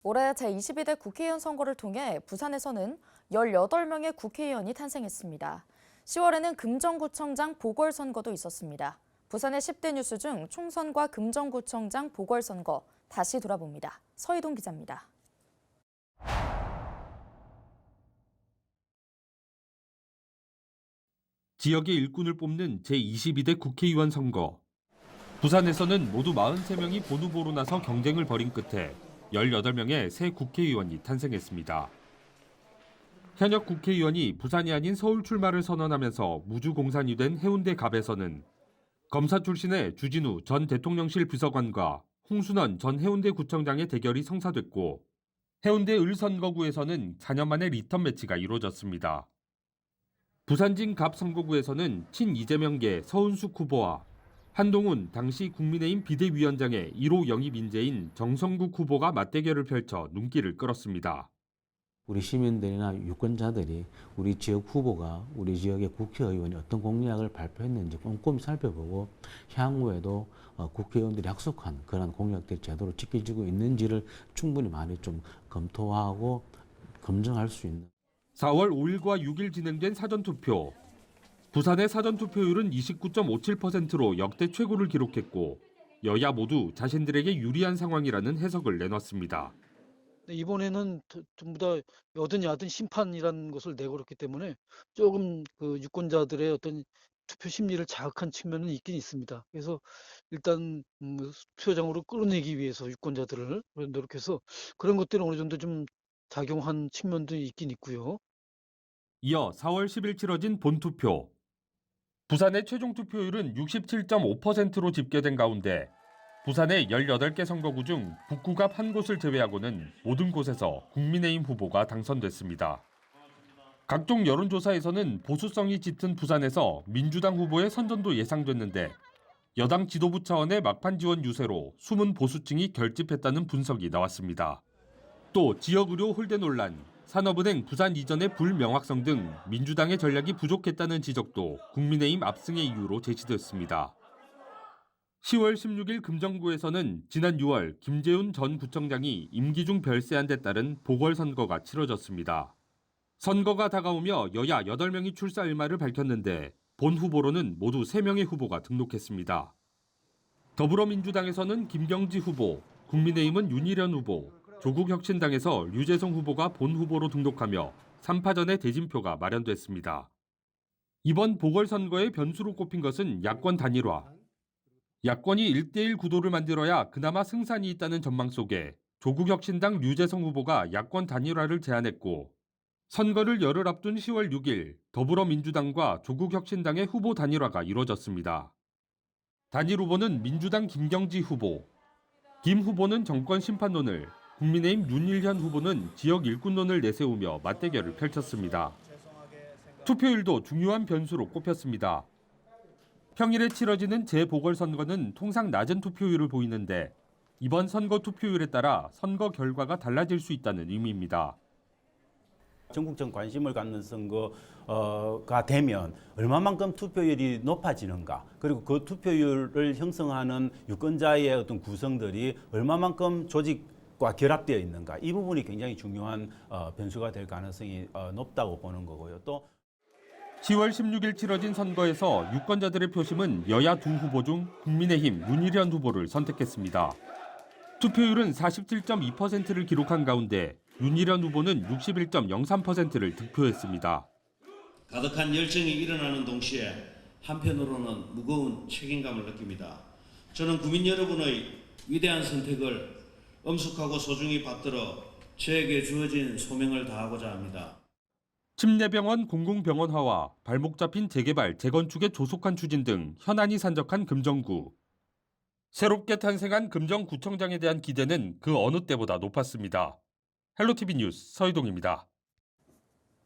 올해 제22대 국회의원 선거를 통해 부산에서는 18명의 국회의원이 탄생했습니다. 10월에는 금정구청장 보궐선거도 있었습니다. 부산의 10대 뉴스 중 총선과 금정구청장 보궐선거 다시 돌아봅니다. 서희동 기자입니다. 지역의 일꾼을 뽑는 제22대 국회의원 선거. 부산에서는 모두 43명이 본후보로 나서 경쟁을 벌인 끝에 18명의 새 국회의원이 탄생했습니다. 현역 국회의원이 부산이 아닌 서울 출마를 선언하면서 무주공산이 된 해운대 갑에서는 검사 출신의 주진우 전 대통령실 비서관과 홍순원 전 해운대 구청장의 대결이 성사됐고, 해운대 을선거구에서는 4년 만에 리턴 매치가 이루어졌습니다. 부산진 갑 선거구에서는 친이재명계 서은숙 후보와 한동훈 당시 국민의힘 비대위원장의 1호 영입 인재인 정성국 후보가 맞대결을 펼쳐 눈길을 끌었습니다. 우리 시민들이나 유권자들이 우리 지역 후보가 우리 지역의 국회의원이 어떤 공약을 발표했는지 꼼꼼히 살펴보고 향후에도 국회의원들이 약속한 그런 공약들이 제대로 지켜지고 있는지를 충분히 많이 좀 검토하고 검증할 수 있는. 4월 5일과 6일 진행된 사전투표. 부산의 사전투표율은 29.57%로 역대 최고를 기록했고, 여야 모두 자신들에게 유리한 상황이라는 해석을 내놨습니다. 이번에는 전부 다 여든 야든 심판이라는 것을 내걸었기 때문에 조금 그 유권자들의 어떤 투표 심리를 자극한 측면은 있긴 있습니다. 그래서 일단 투표장으로 끌어내기 위해서 유권자들을 노력해서 그런 것들은 어느 정도 좀 작용한 측면도 있긴 있고요. 이어 4월 10일 치러진 본투표. 부산의 최종 투표율은 67.5%로 집계된 가운데 부산의 18개 선거구 중 북구 앞 한 곳을 제외하고는 모든 곳에서 국민의힘 후보가 당선됐습니다. 각종 여론조사에서는 보수성이 짙은 부산에서 민주당 후보의 선전도 예상됐는데, 여당 지도부 차원의 막판 지원 유세로 숨은 보수층이 결집했다는 분석이 나왔습니다. 또 지역의료 홀대 논란, 산업은행 부산 이전의 불명확성 등 민주당의 전략이 부족했다는 지적도 국민의힘 압승의 이유로 제시됐습니다. 10월 16일 금정구에서는 지난 6월 김재훈 전 구청장이 임기 중 별세한 데 따른 보궐선거가 치러졌습니다. 선거가 다가오며 여야 8명이 출사 일마를 밝혔는데 본 후보로는 모두 3명의 후보가 등록했습니다. 더불어민주당에서는 김경지 후보, 국민의힘은 윤희련 후보, 조국혁신당에서 류재성 후보가 본 후보로 등록하며 3파전의 대진표가 마련됐습니다. 이번 보궐선거의 변수로 꼽힌 것은 야권 단일화. 야권이 1대1 구도를 만들어야 그나마 승산이 있다는 전망 속에 조국혁신당 류재성 후보가 야권 단일화를 제안했고, 선거를 열흘 앞둔 10월 6일 더불어민주당과 조국혁신당의 후보 단일화가 이루어졌습니다. 단일 후보는 민주당 김경지 후보, 김 후보는 정권 심판론을, 국민의힘 윤일현 후보는 지역 일꾼론을 내세우며 맞대결을 펼쳤습니다. 투표율도 중요한 변수로 꼽혔습니다. 평일에 치러지는 재보궐선거는 통상 낮은 투표율을 보이는데, 이번 선거 투표율에 따라 선거 결과가 달라질 수 있다는 의미입니다. 전국적 관심을 갖는 선거가 되면 얼마만큼 투표율이 높아지는가, 그리고 그 투표율을 형성하는 유권자의 어떤 구성들이 얼마만큼 조직과 결합되어 있는가, 이 부분이 굉장히 중요한 변수가 될 가능성이 높다고 보는 거고요. 또 10월 16일 치러진 선거에서 유권자들의 표심은 여야 두 후보 중 국민의힘 윤희련 후보를 선택했습니다. 투표율은 47.2%를 기록한 가운데 윤희련 후보는 61.03%를 득표했습니다. 가득한 열정이 일어나는 동시에 한편으로는 무거운 책임감을 느낍니다. 저는 국민 여러분의 위대한 선택을 엄숙하고 소중히 받들어 저에게 주어진 소명을 다하고자 합니다. 침례병원 공공병원화와 발목 잡힌 재개발, 재건축의 조속한 추진 등 현안이 산적한 금정구. 새롭게 탄생한 금정구청장에 대한 기대는 그 어느 때보다 높았습니다. 헬로티비 뉴스 서희동입니다.